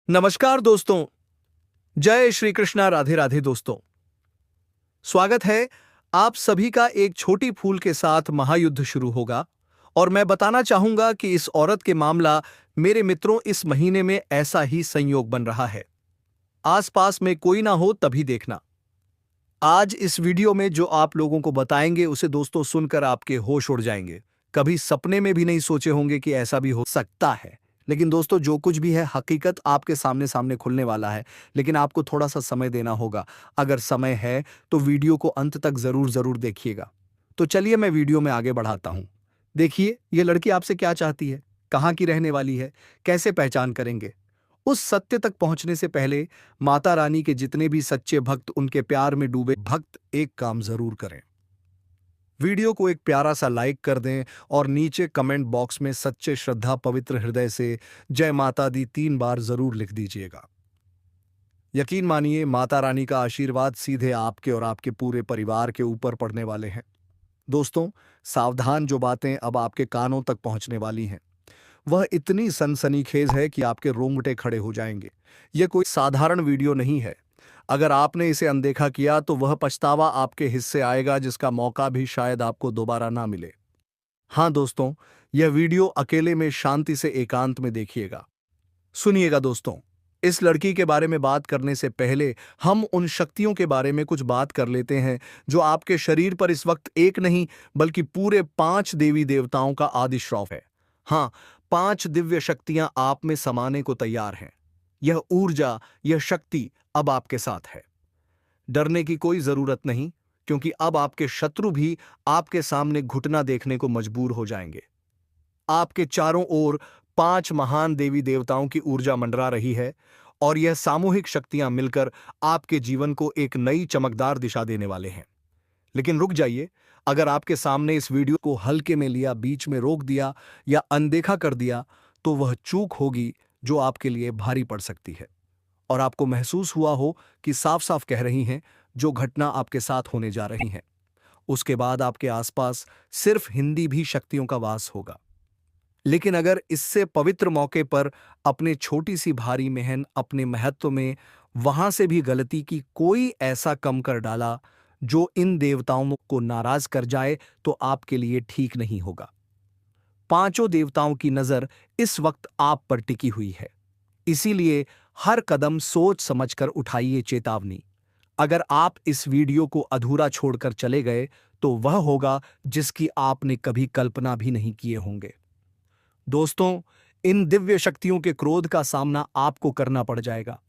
नमस्कार दोस्तों। जय श्री कृष्णा। राधे राधे दोस्तों। स्वागत है आप सभी का। एक छोटी फूल के साथ महायुद्ध शुरू होगा और मैं बताना चाहूंगा कि इस औरत के मामला मेरे मित्रों इस महीने में ऐसा ही संयोग बन रहा है। आसपास में कोई ना हो तभी देखना। आज इस वीडियो में जो आप लोगों को बताएंगे उसे दोस्तों सुनकर आपके होश उड़ जाएंगे। कभी सपने में भी नहीं सोचे होंगे कि ऐसा भी हो सकता है। लेकिन दोस्तों जो कुछ भी है हकीकत आपके सामने सामने खुलने वाला है। लेकिन आपको थोड़ा सा समय देना होगा। अगर समय है तो वीडियो को अंत तक जरूर जरूर देखिएगा। तो चलिए मैं वीडियो में आगे बढ़ाता हूं। देखिए ये लड़की आपसे क्या चाहती है, कहाँ की रहने वाली है, कैसे पहचान करेंगे। उस सत्य तक पहुंचने से पहले माता रानी के जितने भी सच्चे भक्त, उनके प्यार में डूबे भक्त एक काम जरूर करें। वीडियो को एक प्यारा सा लाइक कर दें और नीचे कमेंट बॉक्स में सच्चे श्रद्धा पवित्र हृदय से जय माता दी 3 बार जरूर लिख दीजिएगा। यकीन मानिए माता रानी का आशीर्वाद सीधे आपके और आपके पूरे परिवार के ऊपर पड़ने वाले हैं। दोस्तों सावधान, जो बातें अब आपके कानों तक पहुंचने वाली हैं वह इतनी सनसनीखेज है कि आपके रोंगटे खड़े हो जाएंगे। यह कोई साधारण वीडियो नहीं है। अगर आपने इसे अनदेखा किया तो वह पछतावा आपके हिस्से आएगा जिसका मौका भी शायद आपको दोबारा ना मिले। हाँ दोस्तों, यह वीडियो अकेले में शांति से एकांत में देखिएगा। सुनिएगा दोस्तों, इस लड़की के बारे में बात करने से पहले हम उन शक्तियों के बारे में कुछ बात कर लेते हैं जो आपके शरीर पर इस वक्त एक नहीं बल्कि पूरे 5 देवी देवताओं का आदिश्रौफ है। हाँ, 5 दिव्य शक्तियां आप में समाने को तैयार हैं। यह ऊर्जा, यह शक्ति अब आपके साथ है। डरने की कोई जरूरत नहीं, क्योंकि अब आपके शत्रु भी आपके सामने घुटना देखने को मजबूर हो जाएंगे। आपके चारों ओर 5 महान देवी देवताओं की ऊर्जा मंडरा रही है और यह सामूहिक शक्तियां मिलकर आपके जीवन को एक नई चमकदार दिशा देने वाले हैं। लेकिन रुक जाइए, अगर आपके सामने इस वीडियो को हल्के में लिया, बीच में रोक दिया या अनदेखा कर दिया तो वह चूक होगी जो आपके लिए भारी पड़ सकती है। और आपको महसूस हुआ हो कि साफ साफ कह रही हैं जो घटना आपके साथ होने जा रही है उसके बाद आपके आसपास सिर्फ हिंदी भी शक्तियों का वास होगा। लेकिन अगर इससे पवित्र मौके पर अपने छोटी सी भारी महन अपने महत्व में वहां से भी गलती की कोई ऐसा कम कर डाला जो इन देवताओं को नाराज कर जाए तो आपके लिए ठीक नहीं होगा। 5 देवताओं की नजर इस वक्त आप पर टिकी हुई है। इसीलिए हर कदम सोच समझकर उठाइए चेतावनी। अगर आप इस वीडियो को अधूरा छोड़कर चले गए तो वह होगा जिसकी आपने कभी कल्पना भी नहीं किए होंगे। दोस्तों इन दिव्य शक्तियों के क्रोध का सामना आपको करना पड़ जाएगा।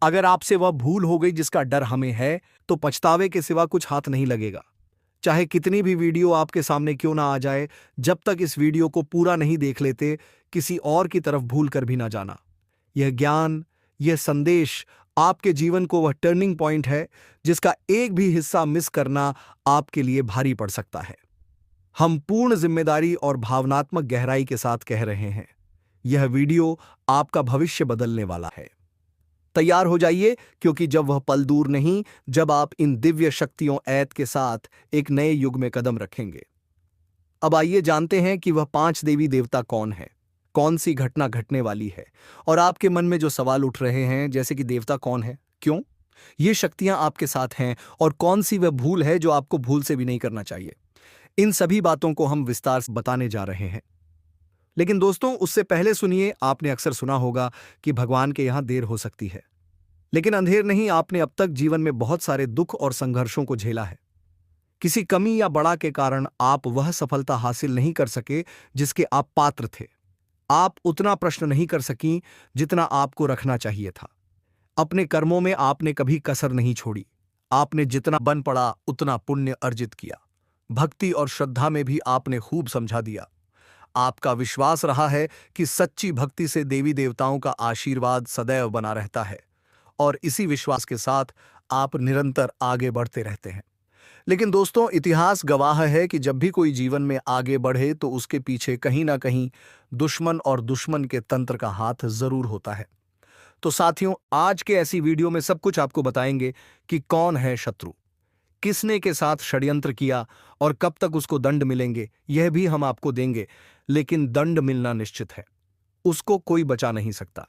अगर आपसे वह भूल हो गई जिसका डर हमें है तो पछतावे के सिवा कुछ हाथ नहीं लगेगा। चाहे कितनी भी वीडियो आपके सामने क्यों ना आ जाए, जब तक इस वीडियो को पूरा नहीं देख लेते किसी और की तरफ भूल कर भी ना जाना। यह ज्ञान, यह संदेश आपके जीवन को वह टर्निंग पॉइंट है जिसका एक भी हिस्सा मिस करना आपके लिए भारी पड़ सकता है। हम पूर्ण जिम्मेदारी और भावनात्मक गहराई के साथ कह रहे हैं, यह वीडियो आपका भविष्य बदलने वाला है। तैयार हो जाइए, क्योंकि जब वह पल दूर नहीं जब आप इन दिव्य शक्तियों ऐत के साथ एक नए युग में कदम रखेंगे। अब आइए जानते हैं कि वह 5 देवी देवता कौन है, कौन सी घटना घटने वाली है। और आपके मन में जो सवाल उठ रहे हैं जैसे कि देवता कौन है, क्यों ये शक्तियां आपके साथ हैं और कौन सी वह भूल है जो आपको भूल से भी नहीं करना चाहिए, इन सभी बातों को हम विस्तार से बताने जा रहे हैं। लेकिन दोस्तों उससे पहले सुनिए, आपने अक्सर सुना होगा कि भगवान के यहां देर हो सकती है, लेकिन अंधेर नहीं। आपने अब तक जीवन में बहुत सारे दुख और संघर्षों को झेला है। किसी कमी या बड़ा के कारण आप वह सफलता हासिल नहीं कर सके जिसके आप पात्र थे। आप उतना प्रश्न नहीं कर सकी जितना आपको रखना चाहिए था। अपने कर्मों में आपने कभी कसर नहीं छोड़ी। आपने जितना बन पड़ा उतना पुण्य अर्जित किया। भक्ति और श्रद्धा में भी आपने खूब समझा दिया। आपका विश्वास रहा है कि सच्ची भक्ति से देवी देवताओं का आशीर्वाद सदैव बना रहता है और इसी विश्वास के साथ आप निरंतर आगे बढ़ते रहते हैं। लेकिन दोस्तों इतिहास गवाह है कि जब भी कोई जीवन में आगे बढ़े तो उसके पीछे कहीं ना कहीं दुश्मन और दुश्मन के तंत्र का हाथ जरूर होता है। तो साथियों आज के ऐसी वीडियो में सब कुछ आपको बताएंगे कि कौन है शत्रु, किसने के साथ षड्यंत्र किया और कब तक उसको दंड मिलेंगे यह भी हम आपको देंगे। लेकिन दंड मिलना निश्चित है, उसको कोई बचा नहीं सकता।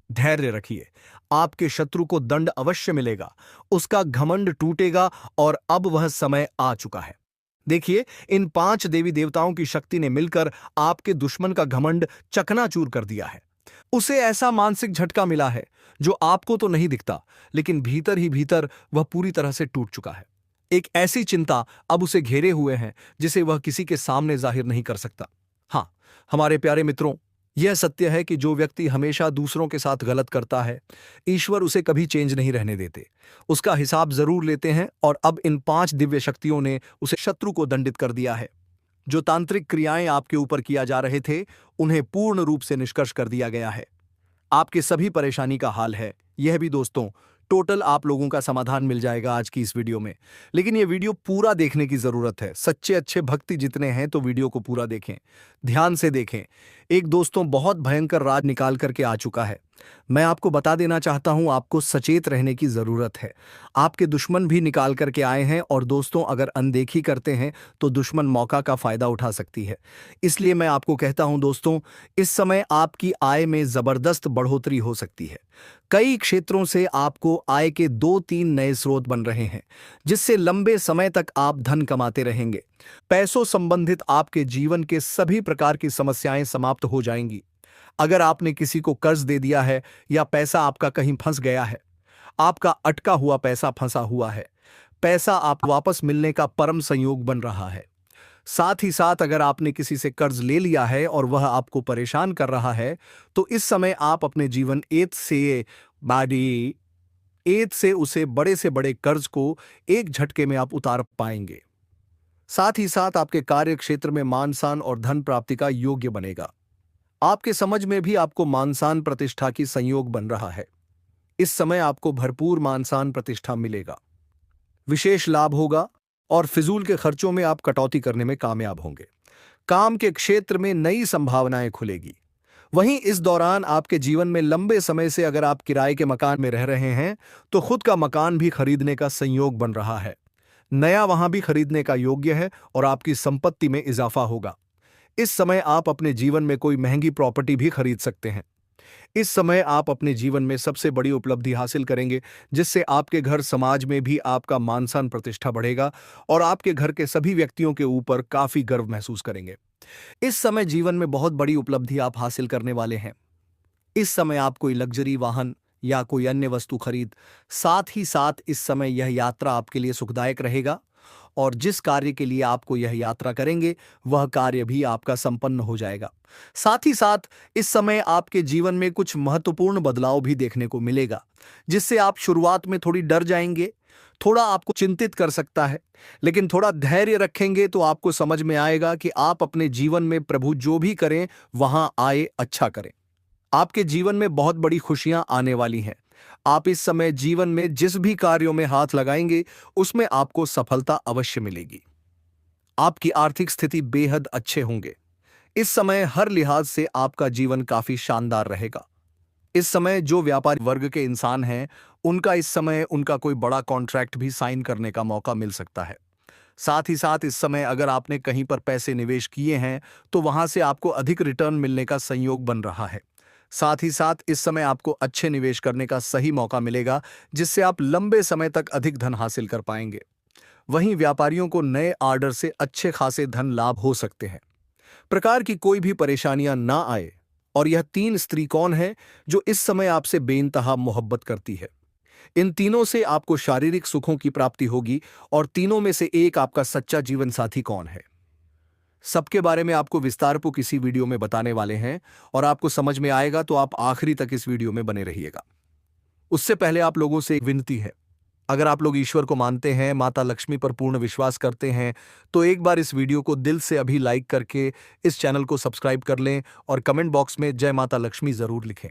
धैर्य रखिए, आपके शत्रु को दंड अवश्य मिलेगा, उसका घमंड टूटेगा और अब वह समय आ चुका है। देखिए, इन 5 देवी देवताओं की शक्ति ने मिलकर आपके दुश्मन का घमंड चकनाचूर कर दिया है। उसे ऐसा मानसिक झटका मिला है जो आपको तो नहीं दिखता, लेकिन भीतर ही भीतर वह पूरी तरह से टूट चुका है। एक ऐसी चिंता अब उसे घेरे हुए है जिसे वह किसी के सामने जाहिर नहीं कर सकता। हाँ, हमारे प्यारे मित्रों, यह सत्य है कि जो व्यक्ति हमेशा दूसरों के साथ गलत करता है, ईश्वर उसे कभी चेंज नहीं रहने देते, उसका हिसाब जरूर लेते हैं। और अब इन 5 दिव्य शक्तियों ने उसे शत्रु को दंडित कर दिया है। जो तांत्रिक क्रियाएं आपके ऊपर किया जा रहे थे, उन्हें पूर्ण रूप से निष्कर्ष कर दिया गया है। आपके सभी परेशानी का हाल है। यह भी दोस्तों, टोटल आप लोगों का समाधान मिल जाएगा आज की इस वीडियो में। लेकिन यह वीडियो पूरा देखने की जरूरत है। सच्चे अच्छे भक्ति जितने हैं तो वीडियो को पूरा देखें, ध्यान से देखें। एक दोस्तों बहुत भयंकर राज निकाल करके आ चुका है। मैं आपको बता देना चाहता हूं, आपको सचेत रहने की जरूरत है। आपके दुश्मन भी निकाल करके आए हैं और दोस्तों अगर अनदेखी करते हैं तो दुश्मन मौका का फायदा उठा सकती है। इसलिए मैं आपको कहता हूं दोस्तों, इस समय आपकी आय में जबरदस्त बढ़ोतरी हो सकती है। कई क्षेत्रों से आपको आय के 2-3 नए स्रोत बन रहे हैं, जिससे लंबे समय तक आप धन कमाते रहेंगे। पैसों संबंधित आपके जीवन के सभी प्रकार की समस्याएं समाप्त हो जाएंगी। अगर आपने किसी को कर्ज दे दिया है या पैसा आपका कहीं फंस गया है, आपका अटका हुआ पैसा फंसा हुआ है, पैसा आप वापस मिलने का परम संयोग बन रहा है। साथ ही साथ अगर आपने किसी से कर्ज ले लिया है और वह आपको परेशान कर रहा है, तो इस समय आप अपने जीवन एत से उसे बड़े से बड़े कर्ज को एक झटके में आप उतार पाएंगे। साथ ही साथ आपके कार्य क्षेत्र में मान सम्मान और धन प्राप्ति का योग्य बनेगा। आपके समझ में भी आपको मान सम्मान प्रतिष्ठा की संयोग बन रहा है। इस समय आपको भरपूर मान सम्मान प्रतिष्ठा मिलेगा, विशेष लाभ होगा और फिजूल के खर्चों में आप कटौती करने में कामयाब होंगे। काम के क्षेत्र में नई संभावनाएं खुलेगी। वहीं इस दौरान आपके जीवन में लंबे समय से अगर आप किराए के मकान में रह रहे हैं तो खुद का मकान भी खरीदने का संयोग बन रहा है। नया वहां भी खरीदने का योग्य है और आपकी संपत्ति में इजाफा होगा। इस समय आप अपने जीवन में कोई महंगी प्रॉपर्टी भी खरीद सकते हैं। इस समय आप अपने जीवन में सबसे बड़ी उपलब्धि हासिल करेंगे, जिससे आपके घर समाज में भी आपका मान सम्मान प्रतिष्ठा बढ़ेगा और आपके घर के सभी व्यक्तियों के ऊपर काफी गर्व महसूस करेंगे। इस समय जीवन में बहुत बड़ी उपलब्धि आप हासिल करने वाले हैं। इस समय आप कोई लग्जरी वाहन या कोई अन्य वस्तु खरीद, साथ ही साथ इस समय यह यात्रा आपके लिए सुखदायक रहेगा और जिस कार्य के लिए आपको यह यात्रा करेंगे वह कार्य भी आपका संपन्न हो जाएगा। साथ ही साथ इस समय आपके जीवन में कुछ महत्वपूर्ण बदलाव भी देखने को मिलेगा, जिससे आप शुरुआत में थोड़ी डर जाएंगे, थोड़ा आपको चिंतित कर सकता है। लेकिन थोड़ा धैर्य रखेंगे तो आपको समझ में आएगा कि आप अपने जीवन में प्रभु जो भी करें वहां आए अच्छा करें। आपके जीवन में बहुत बड़ी खुशियां आने वाली हैं। आप इस समय जीवन में जिस भी कार्यों में हाथ लगाएंगे उसमें आपको सफलता अवश्य मिलेगी। आपकी आर्थिक स्थिति बेहद अच्छे होंगे। इस समय हर लिहाज से आपका जीवन काफी शानदार रहेगा। इस समय जो व्यापारी वर्ग के इंसान हैं, उनका इस समय उनका कोई बड़ा कॉन्ट्रैक्ट भी साइन करने का मौका मिल सकता है। साथ ही साथ इस समय अगर आपने कहीं पर पैसे निवेश किए हैं तो वहां से आपको अधिक रिटर्न मिलने का संयोग बन रहा है। साथ ही साथ इस समय आपको अच्छे निवेश करने का सही मौका मिलेगा, जिससे आप लंबे समय तक अधिक धन हासिल कर पाएंगे। वहीं व्यापारियों को नए ऑर्डर से अच्छे खासे धन लाभ हो सकते हैं। प्रकार की कोई भी परेशानियां ना आए। और यह 3 स्त्री कौन है जो इस समय आपसे बेइंतहा मोहब्बत करती है? इन तीनों से आपको शारीरिक सुखों की प्राप्ति होगी और तीनों में से एक आपका सच्चा जीवन साथी कौन है, सबके बारे में आपको विस्तारपूर्वक किसी वीडियो में बताने वाले हैं और आपको समझ में आएगा तो आप आखिरी तक इस वीडियो में बने रहिएगा। उससे पहले आप लोगों से एक विनती है, अगर आप लोग ईश्वर को मानते हैं, माता लक्ष्मी पर पूर्ण विश्वास करते हैं, तो एक बार इस वीडियो को दिल से अभी लाइक करके इस चैनल को सब्सक्राइब कर लें और कमेंट बॉक्स में जय माता लक्ष्मी जरूर लिखें।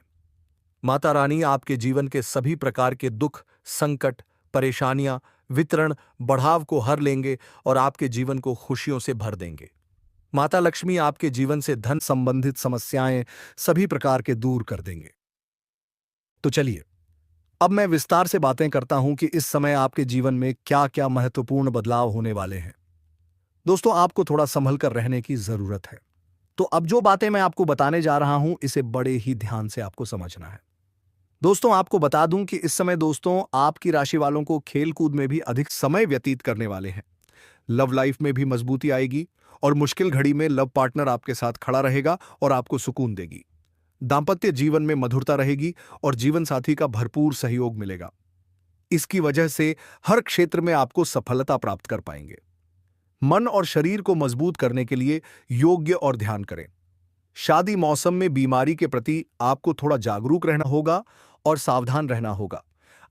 माता रानी आपके जीवन के सभी प्रकार के दुख, संकट, परेशानियां, वितरण, बढ़ाव को हर लेंगे और आपके जीवन को खुशियों से भर देंगे। माता लक्ष्मी आपके जीवन से धन संबंधित समस्याएं सभी प्रकार के दूर कर देंगे। तो चलिए अब मैं विस्तार से बातें करता हूं कि इस समय आपके जीवन में क्या क्या महत्वपूर्ण बदलाव होने वाले हैं। दोस्तों, आपको थोड़ा संभल कर रहने की जरूरत है। तो अब जो बातें मैं आपको बताने जा रहा हूं, इसे बड़े ही ध्यान से आपको समझना है। दोस्तों आपको बता दूं कि इस समय दोस्तों आपकी राशि वालों को खेल कूद में भी अधिक समय व्यतीत करने वाले हैं। लव लाइफ में भी मजबूती आएगी और मुश्किल घड़ी में लव पार्टनर आपके साथ खड़ा रहेगा और आपको सुकून देगी। दांपत्य जीवन में मधुरता रहेगी और जीवन साथी का भरपूर सहयोग मिलेगा। इसकी वजह से हर क्षेत्र में आपको सफलता प्राप्त कर पाएंगे। मन और शरीर को मजबूत करने के लिए योग्य और ध्यान करें। शादी मौसम में बीमारी के प्रति आपको थोड़ा जागरूक रहना होगा और सावधान रहना होगा,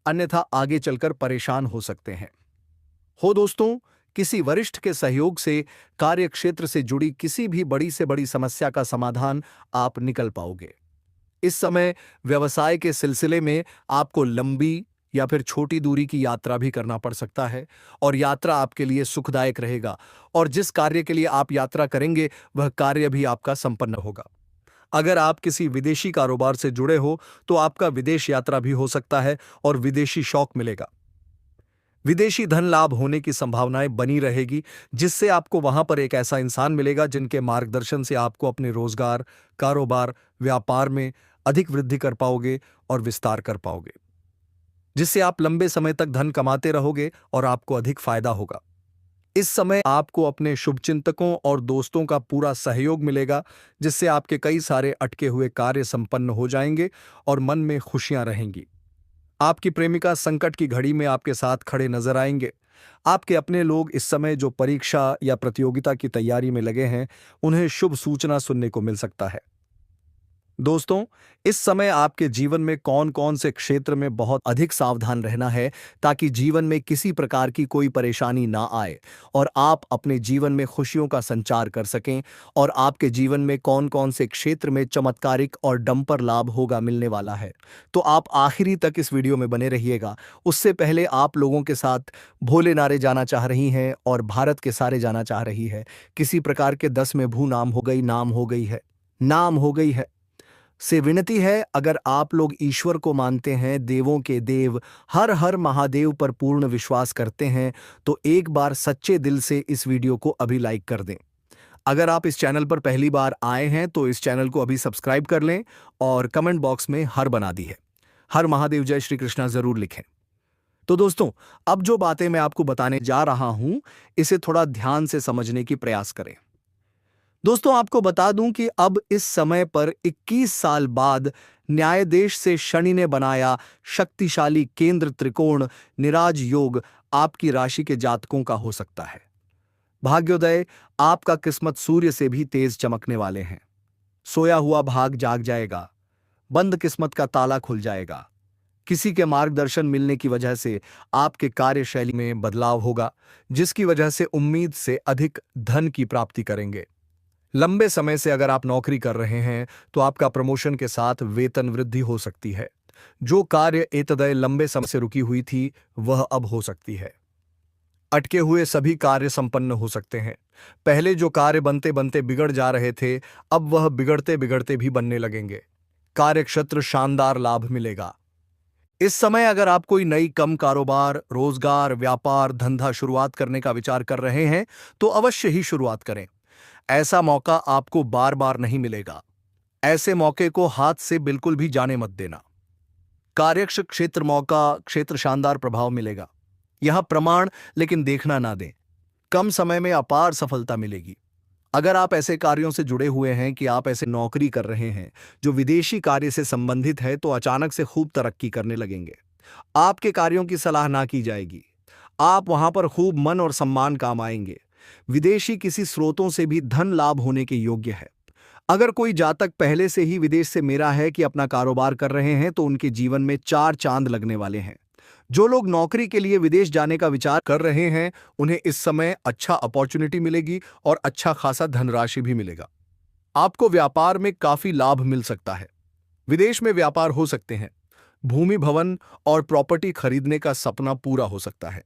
अन्यथा आगे चलकर परेशान हो सकते हैं। हो दोस्तों, किसी वरिष्ठ के सहयोग से कार्य क्षेत्र से जुड़ी किसी भी बड़ी से बड़ी समस्या का समाधान आप निकल पाओगे। इस समय व्यवसाय के सिलसिले में आपको लंबी या फिर छोटी दूरी की यात्रा भी करना पड़ सकता है और यात्रा आपके लिए सुखदायक रहेगा और जिस कार्य के लिए आप यात्रा करेंगे वह कार्य भी आपका संपन्न होगा। अगर आप किसी विदेशी कारोबार से जुड़े हो तो आपका विदेश यात्रा भी हो सकता है और विदेशी शौक मिलेगा। विदेशी धन लाभ होने की संभावनाएं बनी रहेगी, जिससे आपको वहां पर एक ऐसा इंसान मिलेगा जिनके मार्गदर्शन से आपको अपने रोजगार, कारोबार, व्यापार में अधिक वृद्धि कर पाओगे और विस्तार कर पाओगे, जिससे आप लंबे समय तक धन कमाते रहोगे और आपको अधिक फायदा होगा। इस समय आपको अपने शुभचिंतकों और दोस्तों का पूरा सहयोग मिलेगा, जिससे आपके कई सारे अटके हुए कार्य संपन्न हो जाएंगे और मन में खुशियां रहेंगी। आपकी प्रेमिका संकट की घड़ी में आपके साथ खड़े नजर आएंगे। आपके अपने लोग इस समय जो परीक्षा या प्रतियोगिता की तैयारी में लगे हैं, उन्हें शुभ सूचना सुनने को मिल सकता है। दोस्तों, इस समय आपके जीवन में कौन कौन से क्षेत्र में बहुत अधिक सावधान रहना है ताकि जीवन में किसी प्रकार की कोई परेशानी ना आए और आप अपने जीवन में खुशियों का संचार कर सकें, और आपके जीवन में कौन कौन से क्षेत्र में चमत्कारिक और डंपर लाभ होगा मिलने वाला है, तो आप आखिरी तक इस वीडियो में बने रहिएगा। उससे पहले आप लोगों के साथ भोले नारे जाना चाह रही हैं और भारत के सारे जाना चाह रही है। किसी प्रकार के 10 में भू नाम हो गई, नाम हो गई है, नाम हो गई है से विनती है, अगर आप लोग ईश्वर को मानते हैं, देवों के देव हर हर महादेव पर पूर्ण विश्वास करते हैं, तो एक बार सच्चे दिल से इस वीडियो को अभी लाइक कर दें। अगर आप इस चैनल पर पहली बार आए हैं तो इस चैनल को अभी सब्सक्राइब कर लें और कमेंट बॉक्स में हर बना दी है, हर महादेव जय श्री कृष्णा जरूर लिखें। तो दोस्तों, अब जो बातें मैं आपको बताने जा रहा हूं, इसे थोड़ा ध्यान से समझने की प्रयास करें। दोस्तों, आपको बता दूं कि अब इस समय पर 21 साल बाद न्यायाधीश से शनि ने बनाया शक्तिशाली केंद्र त्रिकोण निराज योग आपकी राशि के जातकों का हो सकता है। भाग्योदय, आपका किस्मत सूर्य से भी तेज चमकने वाले हैं। सोया हुआ भाग जाग जाएगा, बंद किस्मत का ताला खुल जाएगा। किसी के मार्गदर्शन मिलने की वजह से आपके कार्यशैली में बदलाव होगा, जिसकी वजह से उम्मीद से अधिक धन की प्राप्ति करेंगे। लंबे समय से अगर आप नौकरी कर रहे हैं तो आपका प्रमोशन के साथ वेतन वृद्धि हो सकती है। जो कार्य एतदय लंबे समय से रुकी हुई थी वह अब हो सकती है। अटके हुए सभी कार्य संपन्न हो सकते हैं। पहले जो कार्य बनते बनते बिगड़ जा रहे थे, अब वह बिगड़ते बिगड़ते भी बनने लगेंगे। कार्यक्षेत्र शानदार लाभ मिलेगा। इस समय अगर आप कोई नई कम कारोबार, रोजगार, व्यापार, धंधा शुरुआत करने का विचार कर रहे हैं तो अवश्य ही शुरुआत करें। ऐसा मौका आपको बार बार नहीं मिलेगा। ऐसे मौके को हाथ से बिल्कुल भी जाने मत देना। कार्यक्षेत्र मौका क्षेत्र शानदार प्रभाव मिलेगा। यह प्रमाण लेकिन देखना ना दें। कम समय में अपार सफलता मिलेगी। अगर आप ऐसे कार्यों से जुड़े हुए हैं कि आप ऐसे नौकरी कर रहे हैं जो विदेशी कार्य से संबंधित है, तो अचानक से खूब तरक्की करने लगेंगे। आपके कार्यों की सलाह ना की जाएगी। आप वहां पर खूब मन और सम्मान काम आएंगे। विदेशी किसी स्रोतों से भी धन लाभ होने के योग्य है। अगर कोई जातक पहले से ही विदेश से मेरा है कि अपना कारोबार कर रहे हैं तो उनके जीवन में 4 चांद लगने वाले हैं। जो लोग नौकरी के लिए विदेश जाने का विचार कर रहे हैं, उन्हें इस समय अच्छा अपॉर्चुनिटी मिलेगी और अच्छा खासा धनराशि भी मिलेगा। आपको व्यापार में काफी लाभ मिल सकता है। विदेश में व्यापार हो सकते हैं। भूमि, भवन और प्रॉपर्टी खरीदने का सपना पूरा हो सकता है।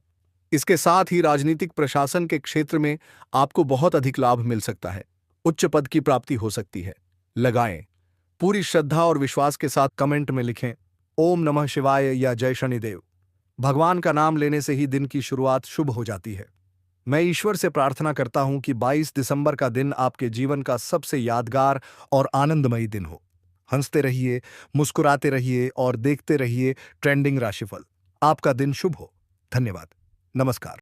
इसके साथ ही राजनीतिक प्रशासन के क्षेत्र में आपको बहुत अधिक लाभ मिल सकता है। उच्च पद की प्राप्ति हो सकती है। लगाएं। पूरी श्रद्धा और विश्वास के साथ कमेंट में लिखें ओम नमः शिवाय या जय शनिदेव। भगवान का नाम लेने से ही दिन की शुरुआत शुभ हो जाती है। मैं ईश्वर से प्रार्थना करता हूं कि 22 दिसंबर का दिन आपके जीवन का सबसे यादगार और आनंदमयी दिन हो। हंसते रहिए, मुस्कुराते रहिए और देखते रहिए ट्रेंडिंग राशिफल। आपका दिन शुभ हो। धन्यवाद। नमस्कार।